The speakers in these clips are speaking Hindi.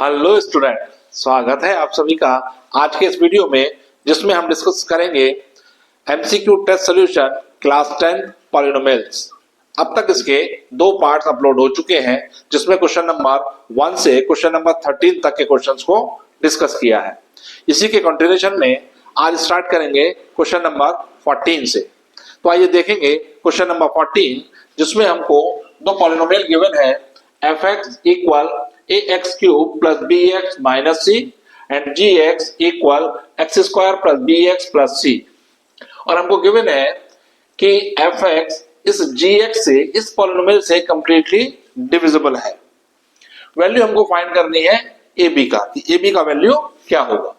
हेलो स्टूडेंट, स्वागत है आप सभी का आज के इस वीडियो में, जिसमें हम डिस्कस करेंगे MCQ test solution class 10 polynomials. अब तक इसके दो पार्ट्स अपलोड हो चुके हैं, जिसमें क्वेश्चन नंबर 1 से क्वेश्चन नंबर 13 तक के क्वेश्चंस को डिस्कस किया है। इसी के कंटिन्यूएशन में आज स्टार्ट करेंगे क्वेश्चन नंबर 14 से। तो आइए देखेंगे क्वेश्चन नंबर 14, जिसमें हमको दो पॉलिनोमियल गिवन है fx equal ax cube plus bx minus c and gx equal x square plus bx plus c। और हमको गिवन है कि fx इस gx से, इस पॉलिनोमियल से कंप्लीटली डिविजिबल है। वैल्यू हमको फाइंड करनी है ab का, कि ab का वैल्यू क्या होगा।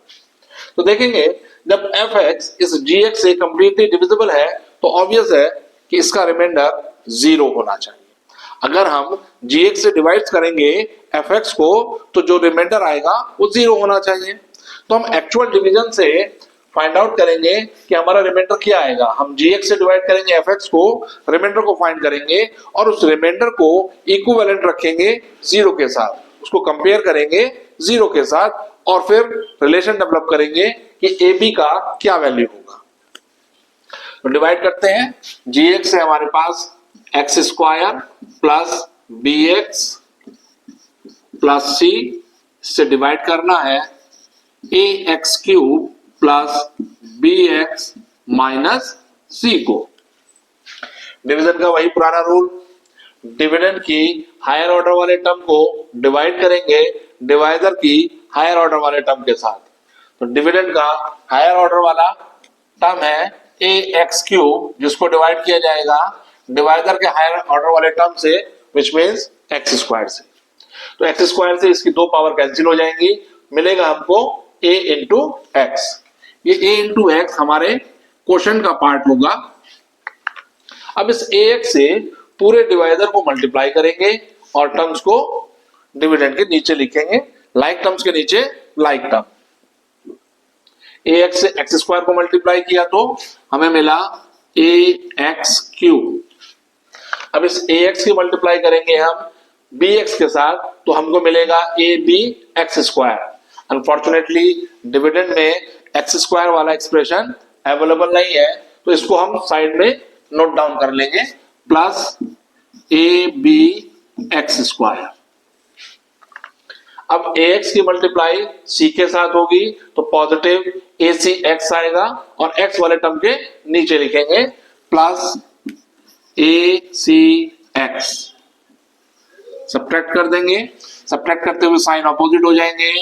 तो देखेंगे जब fx इस gx से कंप्लीटली डिविजिबल है तो ऑब्वियस है कि इसका रिमाइंडर 0 होना चाहिए। अगर हम gx से डिवाइड करेंगे fx को तो जो रिमाइंडर आएगा वो 0 होना चाहिए। तो हम एक्चुअल डिवीजन से फाइंड आउट करेंगे कि हमारा रिमाइंडर क्या आएगा। हम gx से डिवाइड करेंगे fx को, रिमाइंडर को फाइंड करेंगे और उस रिमाइंडर को इक्विवेलेंट रखेंगे 0 के साथ, उसको कंपेयर करेंगे 0 के साथ और फिर रिलेशन डेवलप करेंगे कि ab का क्या वैल्यू होगा। तो डिवाइड करते हैं, gx से हमारे पास x square plus b x plus c से डिवाइड करना है a x cube plus b x minus c को। डिवीजन का वही पुराना रूल, डिविडेंड की हायर ऑर्डर वाले टर्म को डिवाइड करेंगे डिवाइजर की हायर ऑर्डर वाले टर्म के साथ। तो डिविडेंड का हायर ऑर्डर वाला टर्म है ए एक्स क्यूब, जिसको डिवाइड किया जाएगा डिवाइजर के हायर ऑर्डर वाले टर्म से, विच मीन्स एक्स स्क्वायर से। तो एक्स स्क्वायर से इसकी दो पावर कैंसिल हो जाएंगी, मिलेगा हमको a इंटू एक्स। ये a इंटू एक्स हमारे क्वोशंट का पार्ट होगा। अब इस ax से पूरे डिवाइजर को मल्टीप्लाई करेंगे और टर्म्स को डिविडेंड के नीचे लिखेंगे, लाइक टर्म्स के नीचे लाइक टर्म। ax से एक्स स्क्वायर को मल्टीप्लाई किया तो हमें मिला ax क्यूब। अब इस ax की मल्टीप्लाई करेंगे हम bx के साथ तो हमको मिलेगा abx स्क्वायर। अनफॉर्चुनेटली डिविडेंड में एक्स स्क्वायर वाला एक्सप्रेशन अवेलेबल नहीं है, तो इसको हम साइड में नोट डाउन कर लेंगे, प्लस abx स्क्वायर। अब ax की मल्टीप्लाई c के साथ होगी तो पॉजिटिव acx आएगा और x वाले टर्म के नीचे लिखेंगे प्लस acx। सब्ट्रैक्ट कर देंगे, सब्ट्रैक्ट करते हुए साइन अपोजिट हो जाएंगे,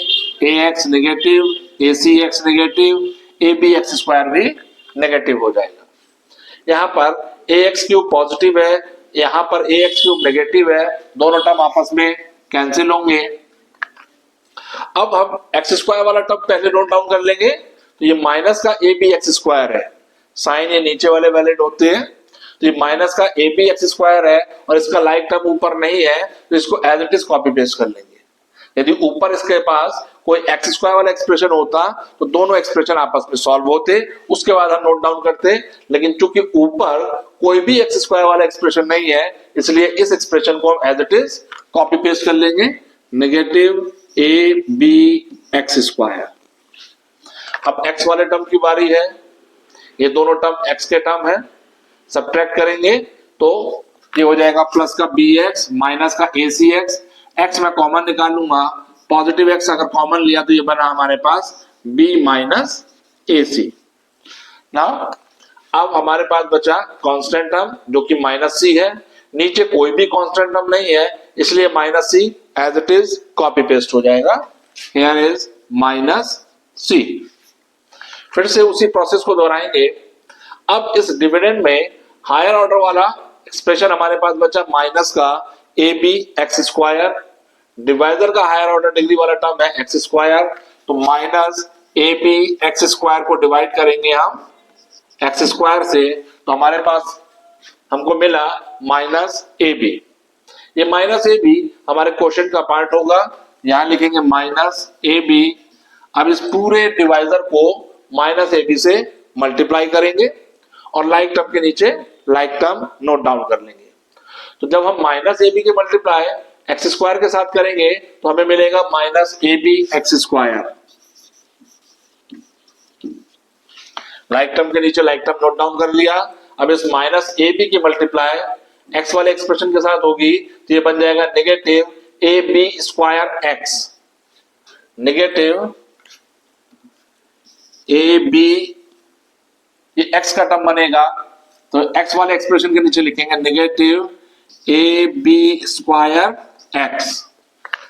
ax negative, acx negative, abx square भी नेगेटिव हो जाएगा। यहाँ पर ax क्यूब पॉजिटिव है, यहाँ पर ax क्यूब नेगेटिव है, दोनों टर्म आपस में कैंसिल होंगे। अब हम एक्स स्क्वायर वाला टर्म पहले नोट डाउन कर लेंगे, तो ये माइनस का abx स्क्वायर है, साइन ये नीचे वाले वैलिड होते हैं, तो ये माइनस का abx स्क्वायर है और इसका लाइक टर्म ऊपर नहीं है तो इसको as it is copy paste कर लेंगे। यदि ऊपर इसके पास कोई एक्स स्क्वायर वाला एक्सप्रेशन होता तो दोनों एक्सप्रेशन आपस में सॉल्व होते, उसके बाद हम नोट डाउन करते, लेकिन चूंकि ऊपर कोई भी एक्स स्क्वायर वाला एक्सप्रेशन नहीं है इसलिए इस एक्सप्रेशन को हम as it is copy paste कर लेंगे, नेगेटिव abx स्क्वायर। अब x वाले टर्म की बारी है, ये दोनों टर्म x के टर्म है, सब्ट्रैक्ट करेंगे तो ये हो जाएगा प्लस का bx माइनस का acx। x मैं कॉमन निकाल लूंगा, पॉजिटिव x अगर कॉमन लिया तो ये बना हमारे पास b माइनस ac। नाउ अब हमारे पास बचा कांस्टेंट टर्म जो कि माइनस c है, नीचे कोई भी कांस्टेंट टर्म नहीं है इसलिए minus c as it is copy paste हो जाएगा, हियर इज माइनस c। फिर से उसी प्रोसेस को दोहराएंगे। अब इस डिविडेंड में हायर ऑर्डर वाला एक्सप्रेशन हमारे पास बचा माइनस का abx स्क्वायर, डिवाइजर का हायर ऑर्डर डिग्री वाला टर्म है एक्स स्क्वायर, तो माइनस abx स्क्वायर को डिवाइड करेंगे हम एक्स स्क्वायर से तो हमारे पास हमको मिला माइनस ab। ये माइनस ab हमारे क्वोशंट का पार्ट होगा, यहां लिखेंगे माइनस ab। अब इस पूरे डिवाइजर को माइनस ab से मल्टीप्लाई करेंगे और लाइक टर्म के नीचे लाइक टर्म नोट डाउन कर लेंगे। तो जब हम माइनस ab के मल्टीप्लाई एक्स स्क्वायर के साथ करेंगे तो हमें मिलेगा minus a b x square. Like term के नीचे लाइक टर्म नोट डाउन कर लिया। अब इस माइनस ए बी की मल्टीप्लाई एक्स वाले एक्सप्रेशन के साथ होगी तो ये बन जाएगा negative a b square x. Negative a b, ये एक्स का टर्म बनेगा तो एक्स वाले एक्सप्रेशन के नीचे लिखेंगे negative a b square x.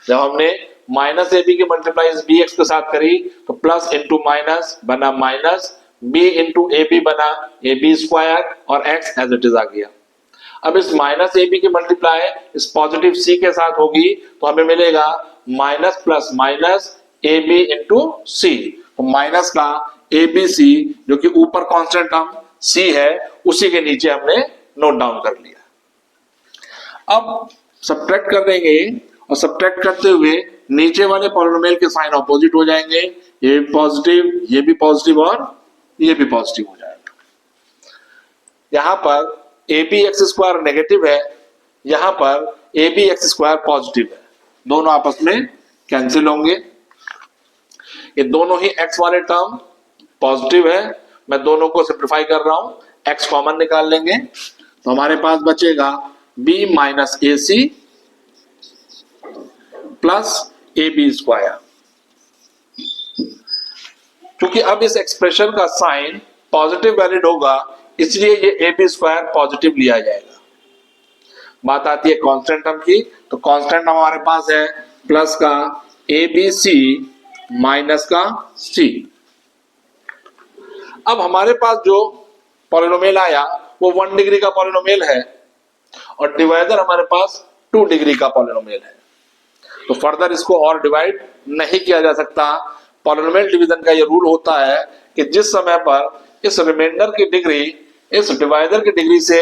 जब हमने माइनस ए बी की मल्टीप्लाई बी एक्स के साथ करी तो प्लस इंटू माइनस बना minus, b into a b बना ए बी स्क्वायर और एक्स एज इट इज आ गया। अब इस माइनस ए बी की मल्टीप्लाई इस पॉजिटिव सी के साथ होगी तो हमें मिलेगा minus plus minus a b into c. तो माइनस का ए बी सी जो कि ऊपर कांस्टेंट टर्म सी है उसी के नीचे हमने नोट डाउन कर लिया। अब सब्ट्रैक्ट कर देंगे और सब्ट्रैक्ट करते हुए नीचे वाले पॉलिनोमियल के साइन ऑपोजिट हो जाएंगे। ये भी पॉजिटिव, ये भी पॉजिटिव और ये भी पॉजिटिव हो जाएगा। यहां पर a b x square negative है, यहां पर a b x square positive है, दोनों आपस में कैंसिल होंगे। ये दोनों ही एक्स वाले टर्म पॉजिटिव है, मैं दोनों को सिंप्लीफाई कर रहा हूं, एक्स कॉमन निकाल लेंगे तो हमारे पास बचेगा b minus a c plus a b square. क्योंकि अब इस एक्सप्रेशन का साइन पॉजिटिव वैलिड होगा इसलिए ये ए बी स्क्वायर पॉजिटिव लिया जाएगा। बात आती है कांस्टेंट टर्म की, तो कांस्टेंट टर्म हमारे पास है प्लस का ए बी सी माइनस का सी। अब हमारे पास जो पॉलिनोमियल आया वो 1 डिग्री का पॉलिनोमियल है और डिवाइजर हमारे पास 2 डिग्री का पॉलिनोमियल है, तो फर्दर इसको और डिवाइड नहीं किया जा सकता। पॉलिनोमियल डिवीजन का ये रूल होता है कि जिस समय पर इस रिमाइंडर की डिग्री इस डिवाइजर की डिग्री से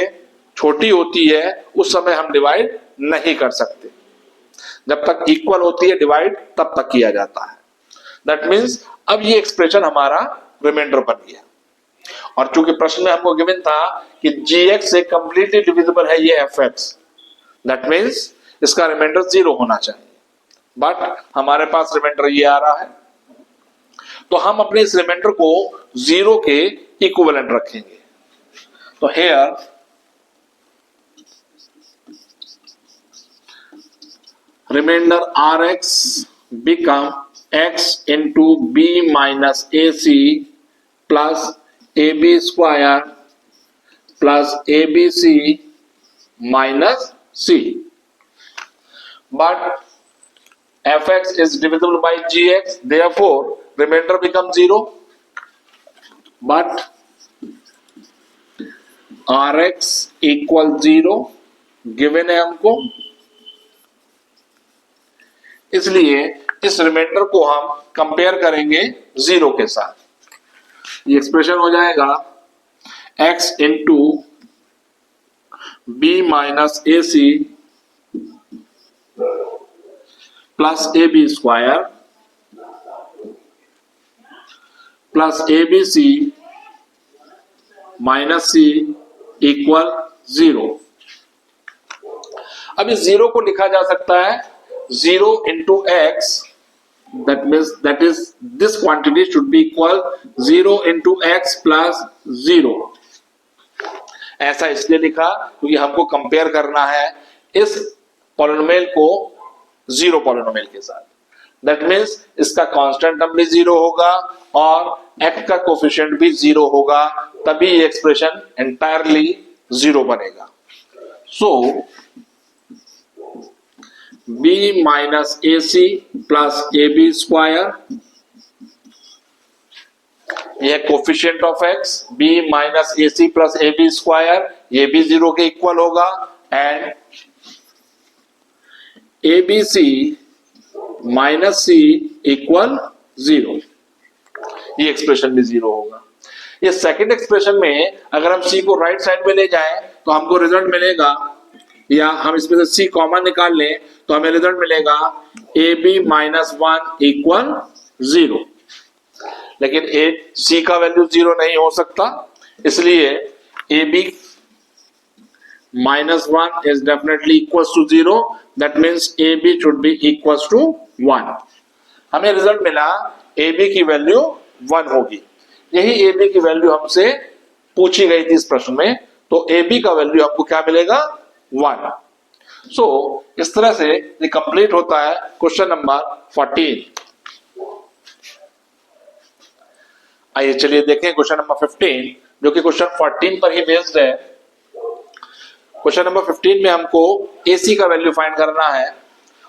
छोटी होती है उस समय हम डिवाइड नहीं कर सकते। जब तक इक्वल होती है डिवाइड तब तक किया जाता है। दैट मीन्स अब ये एक्सप्रेशन हमारा रिमाइंडर बन गया और चूंकि प्रश्न में हमको गिवन था कि gx से कंप्लीटली डिविजिबल है ये fx, दैट मीन्स इसका रिमाइंडर 0 होना चाहिए, बट हमारे पास रिमाइंडर ये आ रहा है तो हम अपने इस रिमाइंडर को 0 के इक्विवेलेंट रखेंगे। तो here remainder rx become x into b minus ac plus ab square plus abc minus c, but fx is divisible by gx, therefore remainder becomes 0, but rx equal 0 given है हमको, इसलिए इस रिमाइंडर को हम कंपेयर करेंगे 0 के साथ। ये एक्सप्रेशन हो जाएगा x into b minus a c plus a b square plus a b c minus c equal 0। अब इस 0 को लिखा जा सकता है 0 into x, that means that is this quantity should be equal 0 into x plus 0। ऐसा इसलिए लिखा क्योंकि हमको कंपेयर करना है इस पॉलिनोमियल को 0 पॉलिनोमियल के साथ। दैट मीन्स इसका कांस्टेंट टर्म भी 0 होगा और x का कोफिशिएंट भी 0 होगा, तभी ये एक्सप्रेशन एंटायरली 0 बनेगा। सो b minus ac plus ab square, यह coefficient of x b minus ac plus ab square, ये भी 0 के इक्वल होगा, and abc minus c equal 0, ये एक्सप्रेशन भी 0 होगा। ये सेकंड एक्सप्रेशन में अगर हम c को राइट साइड में ले जाएं तो हमको रिजल्ट मिलेगा, या हम इसमें से c कॉमन निकाल लें तो हमें रिजल्ट मिलेगा ab माइनस 1 इक्वल 0। लेकिन c का वैल्यू 0 नहीं हो सकता, इसलिए ab minus 1 is definitely equal to 0, that means a b should be equal to 1। हमें रिजल्ट मिला ए बी की वैल्यू 1 होगी। यही ए बी की वैल्यू हमसे पूछी गई थी इस प्रश्न में, तो ए बी का वैल्यू हमको क्या मिलेगा 1। सो इस तरह से ये कंप्लीट होता है क्वेश्चन नंबर 14। आइए चलिए देखें क्वेश्चन नंबर 15 जो कि क्वेश्चन 14 पर ही बेस्ड है। क्वेश्चन नंबर 15 में हमको AC का वैल्यू फाइंड करना है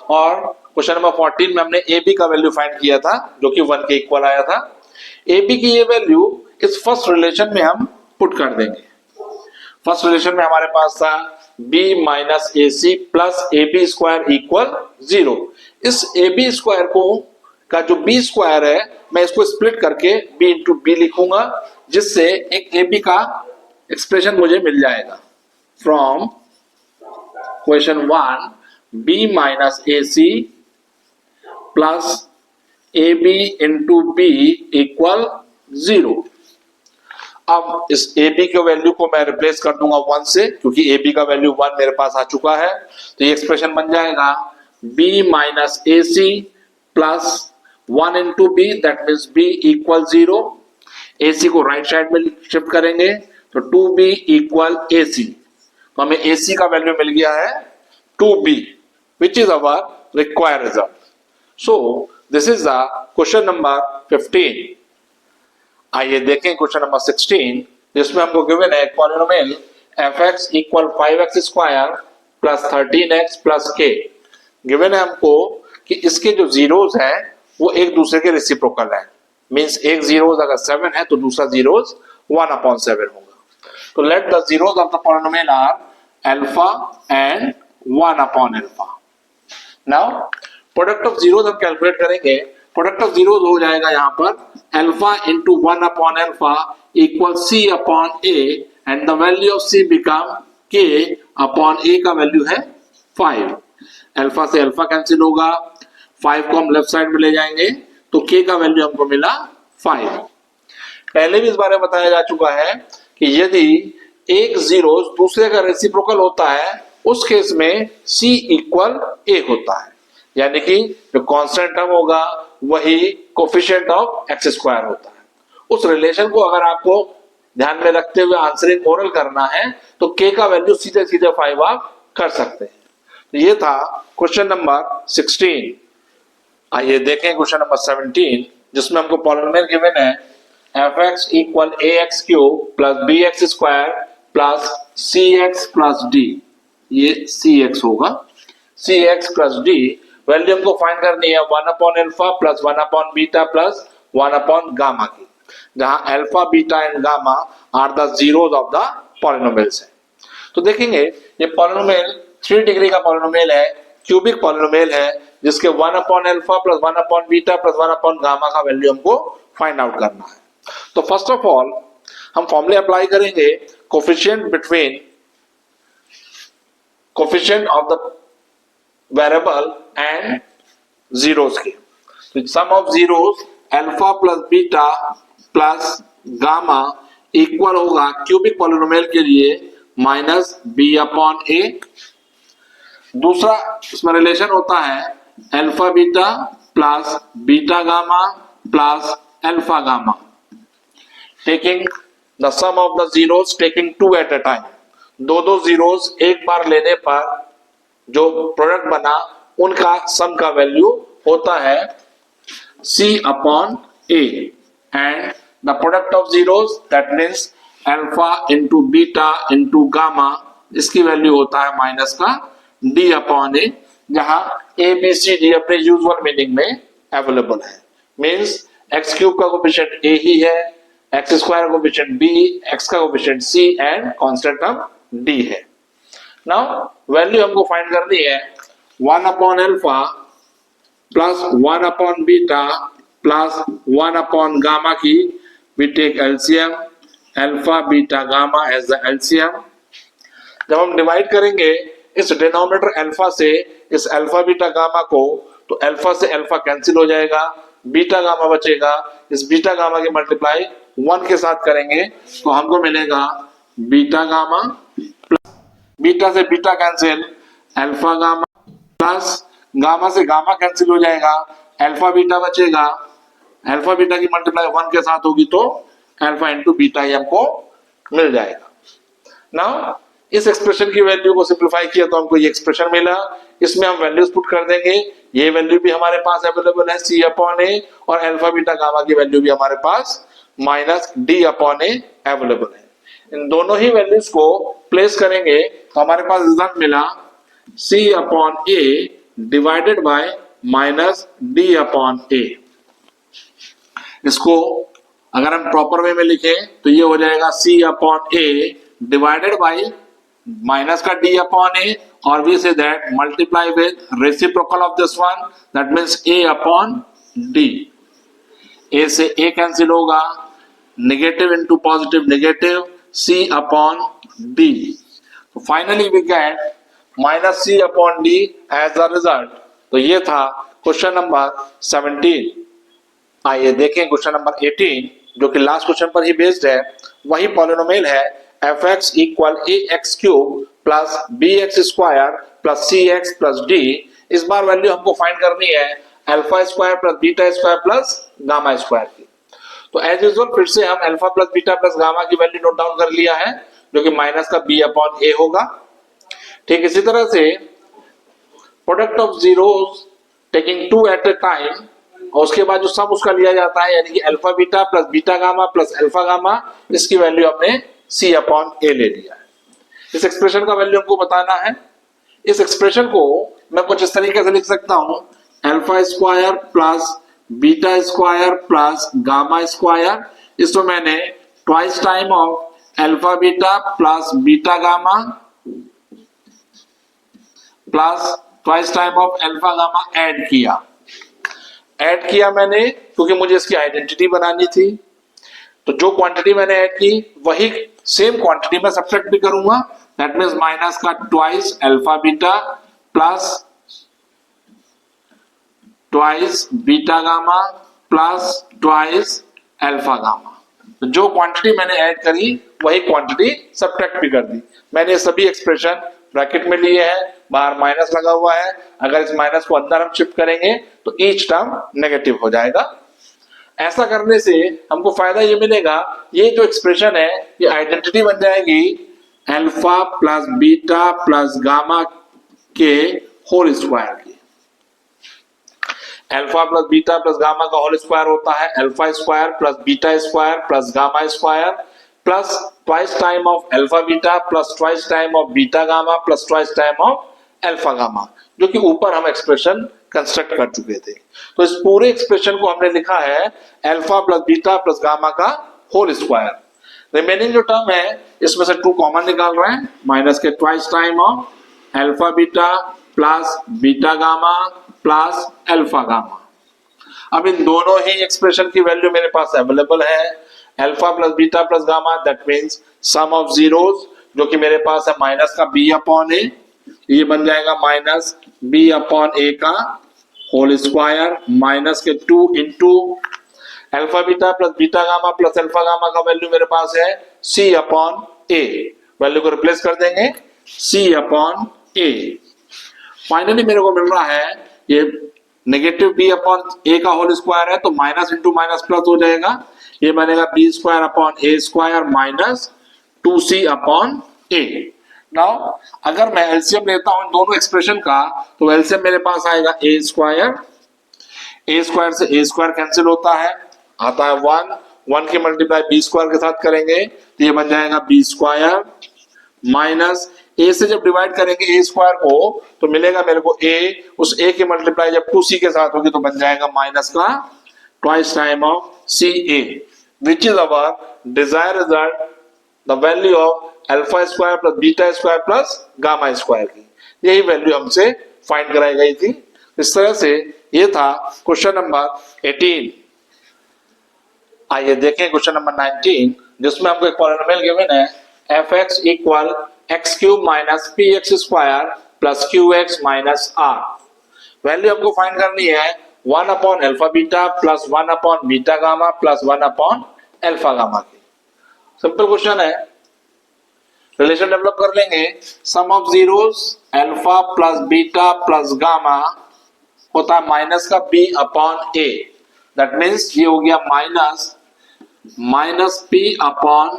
और क्वेश्चन नंबर 14 में हमने AB का वैल्यू फाइंड किया था जो कि 1 के इक्वल आया था। AB की ये वैल्यू इस फर्स्ट रिलेशन में हम पुट कर देंगे। फर्स्ट रिलेशन में हमारे पास था B minus AC plus AB square equal 0। इस AB स्क्वायर को का जो B स्क्वायर है मैं इसको स्प्लिट करके B इंटू बी लिखूंगा, जिससे एक AB का एक्सप्रेशन मुझे मिल जाएगा। From question 1 B minus AC plus AB into b equal 0। अब इस AB के वैल्यू को मैं रिप्लेस कर दूंगा 1 से, क्योंकि AB का वैल्यू 1 मेरे पास आ चुका है। तो ये एक्सप्रेशन बन जाएगा B minus AC plus 1 into b, that means B equal 0। AC को राइट साइड में शिफ्ट करेंगे तो 2B इक्वल AC। तो हमें AC का वैल्यू मिल गया है 2B, which is our required result. So this is the question number 15। आइए देखें क्वेश्चन नंबर 16 जिसमें हमको गिवन है polynomial fx equal 5x square plus 13x plus k। Given है हमको कि इसके जो जीरोस हैं वो एक दूसरे के रेसिप्रोकल है। मींस एक जीरोस अगर 7 है तो दूसरा जीरोस 1/7 होगा। तो let the zeros of the polynomial are alpha and 1/अल्फा। नाउ प्रोडक्ट ऑफ जीरोस हम कैलकुलेट करेंगे। प्रोडक्ट ऑफ जीरोस हो जाएगा यहाँ पर अल्फा इंटू 1/अल्फा equal c upon a and the value of c become k upon a का वैल्यू है 5। अल्फा से अल्फा कैंसिल होगा, 5 को हम लेफ्ट साइड में ले जाएंगे तो k का वैल्यू हमको मिला 5। पहले भी इस बारे में बताया जा चुका है कि यदि एक जीरो दूसरे का रेसिप्रोकल होता है उस केस में c इक्वल a होता है, यानी कि जो कांस्टेंट टर्म होगा वही कोफिशिएंट ऑफ एक्स स्क्वायर होता है। उस रिलेशन को अगर आपको ध्यान में रखते हुए आंसरिंग ओरल करना है तो k का वैल्यू सीधे सीधे 5 आप कर सकते हैं। तो ये था क्वेश्चन नंबर 16। आइए देखें क्वेश्चन नंबर 17 जिसमें हमको पॉलिनोमियल गिवन है fx equal ax cube plus bx square plus cx plus d। ये cx होगा, cx प्लस d वैल्यू हमको फाइंड करनी है 1/अल्फा प्लस 1/बीटा प्लस 1/गामा की, जहां alpha beta and gamma are the zeros of the polynomials है। तो देखेंगे ये पॉलिनोमियल 3 डिग्री का पॉलिनोमियल है, क्यूबिक पॉलिनोमियल है, जिसके 1/अल्फा प्लस 1/बीटा प्लस 1/गामा का वैल्यू हमको फाइंड आउट करना है। तो फर्स्ट ऑफ ऑल हम फॉर्मूले अप्लाई करेंगे coefficient between coefficient of the variable and zeros के। तो sum of zeros alpha plus beta plus gamma equal होगा क्यूबिक पॉलिनोमियल के लिए माइनस बी अपॉन ए। दूसरा इसमें रिलेशन होता है alpha beta plus beta gamma plus alpha gamma, taking the sum of the zeros taking 2 at a time. दो जीरोस एक बार लेने पर जो प्रोडक्ट बना उनका सम का वैल्यू होता है c upon a and the product of zeros that means alpha into beta into gamma, इसकी वैल्यू होता है माइनस का d अपॉन a, जहां a b c d अपने यूजुअल मीनिंग में अवेलेबल है। मीन्स x क्यूब का कोफिशिएंट a ही है, x स्क्वायर का कोफिशिएंट b, x का coefficient c and constant term d है। नाउ वैल्यू हमको फाइंड करनी है 1/अल्फा प्लस 1/बीटा प्लस 1/गामा की। We take LCM, alpha beta gamma as the LCM. जब हम डिवाइड करेंगे इस डिनोमिनेटर अल्फा से इस अल्फा बीटा गामा को, तो अल्फा से अल्फा कैंसिल हो जाएगा, बीटा गामा बचेगा। इस बीटा गामा की मल्टीप्लाई 1 के साथ करेंगे तो हमको मिलेगा बीटा गामा, बीटा से beta cancel, alpha gamma plus gamma से गामा कैंसिल हो जाएगा, अल्फा बीटा बचेगा, अल्फा बीटा की मल्टीप्लाई 1 के साथ होगी तो अल्फा इंटू बीटा ही हमको मिल जाएगा। नाउ इस एक्सप्रेशन की वैल्यू को सिंप्लीफाई किया तो हमको ये एक्सप्रेशन मिला, इसमें हम वैल्यूज पुट कर देंगे, ये वैल्यू भी हमारे पास अवेलेबल है सी अपॉन ए, और अल्फा बीटा गामा की वैल्यू भी हमारे पास माइनस डी अपॉन ए अवेलेबल है। इन दोनों ही वैल्यूज को प्लेस करेंगे तो हमारे पास रिजल्ट मिला c upon a divided by minus d upon a. इसको अगर हम प्रॉपर वे में लिखें तो ये हो जाएगा c upon a divided by minus का डी अपॉन ए, और we say that multiply with reciprocal of this one, that means a upon d. A से ए कैंसिल होगा, negative into positive negative, c upon d. तो finally we get minus c upon d as the result. तो ये था क्वेश्चन नंबर 17। आइए देखें क्वेश्चन नंबर 18 जो कि लास्ट क्वेश्चन पर ही बेस्ड है। वही पॉलिनोमियल है fx equal ax cube plus bx square plus cx plus d। इस बार वैल्यू हमको फाइंड करनी है alpha square plus beta square plus gamma square की। तो एज यूजुअल फिर से हम alpha plus beta plus gamma की वैल्यू नोट डाउन कर लिया है जो कि माइनस का b अपॉन a होगा। ठीक इसी तरह से product of zeros taking two at a time, और उसके बाद जो सम उसका लिया जाता है यानी कि alpha beta plus beta gamma plus alpha gamma, इसकी वैल्यू हमने सी अपॉन ए ले लिया है। इस एक्सप्रेशन का वैल्यू हमको बताना है। इस एक्सप्रेशन को मैं कुछ इस तरीके से लिख सकता हूं, alpha square plus beta square plus gamma square. इसको मैंने twice time of alpha beta plus beta gamma plus twice time of alpha gamma add किया मैंने, क्योंकि मुझे इसकी आइडेंटिटी बनानी थी। तो जो क्वांटिटी मैंने ऐड की वही सेम क्वांटिटी में सब्ट्रैक्ट भी करूंगा, दैट मींस माइनस का twice alpha beta plus twice beta gamma plus twice alpha gamma. तो जो क्वांटिटी मैंने ऐड करी वही क्वांटिटी सब्ट्रैक्ट भी कर दी। मैंने सभी एक्सप्रेशन ब्रैकेट में लिए हैं, बाहर माइनस लगा हुआ है, अगर इस माइनस को अंदर हम शिफ्ट करेंगे तो ईच टर्म नेगेटिव हो जाएगा। ऐसा करने से हमको फायदा ये मिलेगा, ये जो एक्सप्रेशन है ये आइडेंटिटी बन जाएगी alpha plus beta plus gamma के होल स्क्वायर की। Alpha plus beta plus gamma का होल स्क्वायर होता है alpha square plus beta square plus gamma square plus twice time of alpha beta plus twice time of beta gamma plus twice time of alpha gamma, जो कि ऊपर हम एक्सप्रेशन कंस्ट्रक्ट कर चुके थे। तो इस पूरे एक्सप्रेशन को हमने लिखा है alpha plus beta plus gamma का होल स्क्वायर। रिमेनिंग जो टर्म है इसमें से 2 कॉमन निकाल रहे हैं, माइनस के twice time of alpha beta plus beta gamma plus alpha gamma. अब इन दोनों ही एक्सप्रेशन की वैल्यू मेरे पास अवेलेबल है, alpha plus beta plus gamma, that means sum of zeros, जो कि मेरे पास है माइनस का b अपॉन ए, ये बन जाएगा माइनस b अपॉन ए का होल स्क्वायर माइनस के 2 into alpha beta plus beta gamma plus alpha gamma का वैल्यू मेरे पास है c अपॉन ए। वैल्यू को रिप्लेस कर देंगे c अपॉन ए। फाइनली मेरे को मिल रहा है ये नेगेटिव b अपॉन ए का होल स्क्वायर है तो माइनस इंटू माइनस प्लस हो जाएगा, ये बनेगा b स्क्वायर अपॉन ए स्क्वायर माइनस 2c अपॉन ए। नाउ अगर मैं एलसीएम लेता हूं दोनों एक्सप्रेशन का तो एलसीएम मेरे पास आएगा ए स्क्वायर से ए स्क्वायर कैंसिल होता है, आता है 1 की मल्टीप्लाई बी स्क्वायर के साथ करेंगे तो ये बन जाएगा बी स्क्वायर माइनस ए से जब डिवाइड करेंगे ए स्क्वायर को तो मिलेगा मेरे को ए, उस ए की मल्टीप्लाई जब 2c के साथ होगी तो बन जाएगा माइनस का twice time of c a, which is our desire result, the value of alpha square plus beta square plus gamma square की। यही वैल्यू हमसे फाइंड कराई गई थी। इस तरह से ये था क्वेश्चन नंबर 18। आइए देखें क्वेश्चन नंबर 19 जिसमें हमको एक पॉलिनोमियल गिवन है fx equal x cube minus p x square plus q x minus r. Value हमको फाइंड करनी है 1 upon alpha beta plus 1 upon beta gamma plus 1 upon alpha gamma की। सिंपल क्वेश्चन है। रिलेशन डेवलप कर लेंगे। Sum of zeros alpha plus beta plus gamma होता है माइनस का b upon a. That means ये हो गया minus p upon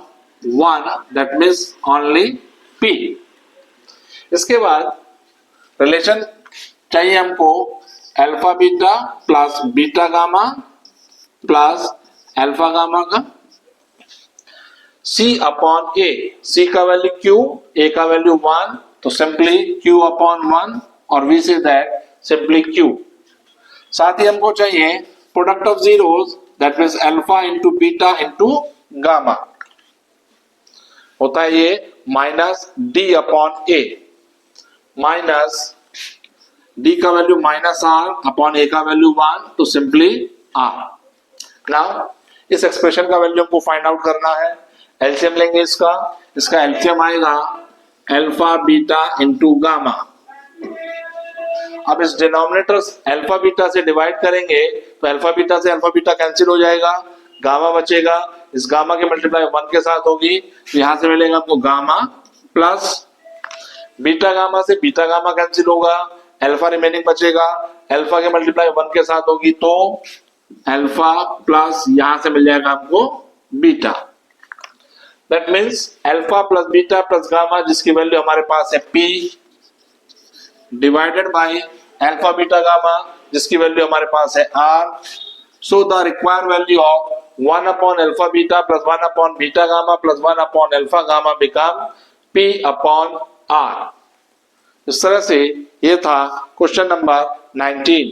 1, that means only P. इसके बाद रिलेशन चाहिए हमको alpha beta plus beta gamma plus alpha gamma का C अपॉन ए। C का वैल्यू Q, A का वैल्यू 1, तो सिंपली Q अपॉन 1 और V say that simply Q। साथ ही हमको चाहिए product of zeros, that means alpha into beta into gamma होता है ये minus D upon A। Minus D का value minus R upon A का वैल्यू 1, तो सिंपली R। नाउ इस एक्सप्रेशन का वैल्यू हमको फाइंड आउट करना है। एलसीएम लेंगे इसका एलसीएम आएगा अल्फा बीटा इंटू गामा। अब इस डिनोमिनेटर अल्फा बीटा से डिवाइड करेंगे तो अल्फा बीटा से अल्फा बीटा कैंसिल हो जाएगा, गामा बचेगा। इस गामा के मल्टीप्लाई 1 के साथ होगी, तो यहां से मिलेगा आपको गामा प्लस बीटा गामा से बीटा गामा कैंसिल होगा, अल्फा रिमेनिंग बचेगा। अल्फा के मल्टीप्लाई 1 के साथ होगी तो अल्फा प्लस यहां से मिल जाएगा आपको beta. That means alpha plus beta plus gamma, जिसकी वैल्यू हमारे पास है P, divided by alpha beta gamma, जिसकी वैल्यू हमारे पास है R। So the required value of 1 upon alpha beta plus 1 upon beta gamma plus 1 upon alpha gamma become P upon R। इस तरह से ये था क्वेश्चन नंबर 19।